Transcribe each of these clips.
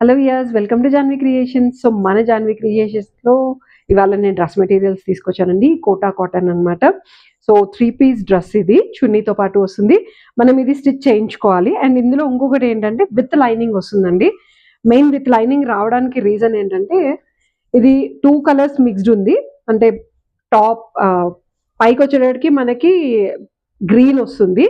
Hello viewers, welcome to Janvi creations. So మన జాన్వి క్రియేషన్స్లో ఇవాళ నేను డ్రెస్ మెటీరియల్స్ తీసుకొచ్చానండి. కోటా కాటన్ అనమాట. సో 3 పీస్ డ్రెస్ ఇది చున్నీతో పాటు వస్తుంది. మనం ఇది స్టిచ్ చేయించుకోవాలి. అండ్ ఇందులో ఇంకొకటి ఏంటంటే విత్ లైనింగ్ వస్తుందండి. మెయిన్ విత్ లైనింగ్ రావడానికి రీజన్ ఏంటంటే ఇది 2 కలర్స్ మిక్స్డ్ ఉంది. అంటే టాప్ పైకి వచ్చేటప్పటికి మనకి గ్రీన్ వస్తుంది.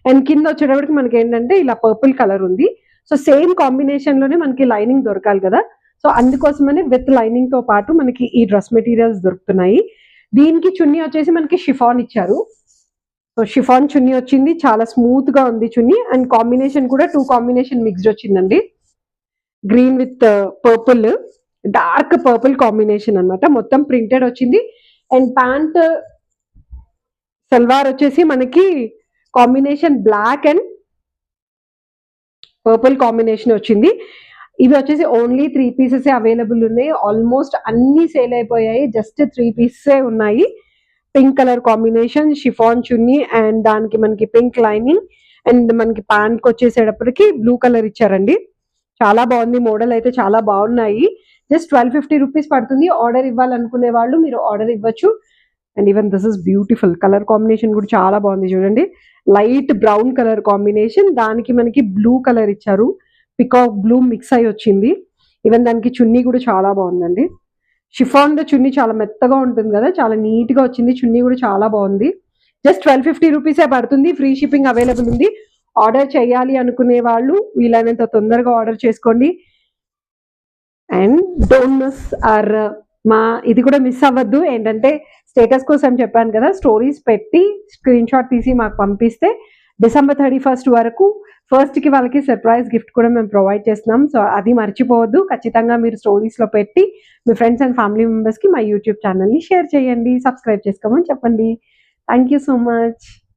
అండ్ కింద వచ్చేటప్పటికి మనకి ఏంటంటే ఇలా పర్పుల్ కలర్ ఉంది. సో సేమ్ కాంబినేషన్ లోనే మనకి లైనింగ్ దొరకాలి కదా. సో అందుకోసమని విత్ లైనింగ్ తో పాటు మనకి ఈ డ్రెస్ మెటీరియల్స్ దొరుకుతున్నాయి. దీనికి చున్నీ వచ్చేసి మనకి షిఫాన్ ఇచ్చారు. సో షిఫాన్ చున్నీ వచ్చింది, చాలా స్మూత్ గా ఉంది చున్నీ. అండ్ కాంబినేషన్ కూడా 2 కాంబినేషన్ మిక్స్డ్ వచ్చిందండి. Green with purple, dark purple combination అనమాట. మొత్తం ప్రింటెడ్ వచ్చింది. అండ్ ప్యాంట్ సల్వార్ వచ్చేసి మనకి combination black and purple combination వచ్చింది. ఇవి వచ్చేసి ఓన్లీ 3 పీసెస్ అవైలబుల్ ఉన్నాయి. ఆల్మోస్ట్ అన్ని సేల్ అయిపోయాయి. జస్ట్ 3 పీసెస్ ఉన్నాయి. Pink colour combination, chiffon chunni, and దానికి మనకి పింక్ లైనింగ్, అండ్ మనకి ప్యాంట్కి వచ్చేసేటప్పటికి బ్లూ కలర్ ఇచ్చారండి. చాలా బాగుంది. మోడల్ అయితే చాలా బాగున్నాయి. జస్ట్ 1250 రూపీస్ పడుతుంది. ఆర్డర్ ఇవ్వాలనుకునే వాళ్ళు మీరు ఆర్డర్ ఇవ్వచ్చు. And even this is beautiful. Colour combination కూడా చాలా బాగుంది చూడండి. లైట్ బ్రౌన్ కలర్ కాంబినేషన్, దానికి మనకి బ్లూ కలర్ ఇచ్చారు. పికాక్ బ్లూ మిక్స్ అయి వచ్చింది. ఈవెన్ దానికి చున్నీ కూడా చాలా బాగుందండి. షిఫాన్ చున్నీ చాలా మెత్తగా ఉంటుంది కదా, చాలా నీట్ గా వచ్చింది. చున్నీ కూడా చాలా బాగుంది. జస్ట్ 1250 రూపీసే పడుతుంది. ఫ్రీ షిప్పింగ్ అవైలబుల్ ఉంది. ఆర్డర్ చేయాలి అనుకునే వాళ్ళు వీలైనంత తొందరగా ఆర్డర్ చేసుకోండి. అండ్ డోంట్ మిస్ ఆర్ మా ఇది కూడా మిస్ అవ్వద్దు. ఏంటంటే స్టేటస్ కోసం చెప్పాను కదా, స్టోరీస్ పెట్టి స్క్రీన్ షాట్ తీసి మాకు పంపిస్తే December 31st వరకు ఫస్ట్కి వాళ్ళకి సర్ప్రైజ్ గిఫ్ట్ కూడా మేము ప్రొవైడ్ చేస్తున్నాం. సో అది మర్చిపోవద్దు. ఖచ్చితంగా మీరు స్టోరీస్లో పెట్టి మీ ఫ్రెండ్స్ అండ్ ఫ్యామిలీ మెంబర్స్కి మా యూట్యూబ్ ఛానల్ని షేర్ చేయండి. సబ్స్క్రైబ్ చేసుకోమని చెప్పండి. Thank you so much.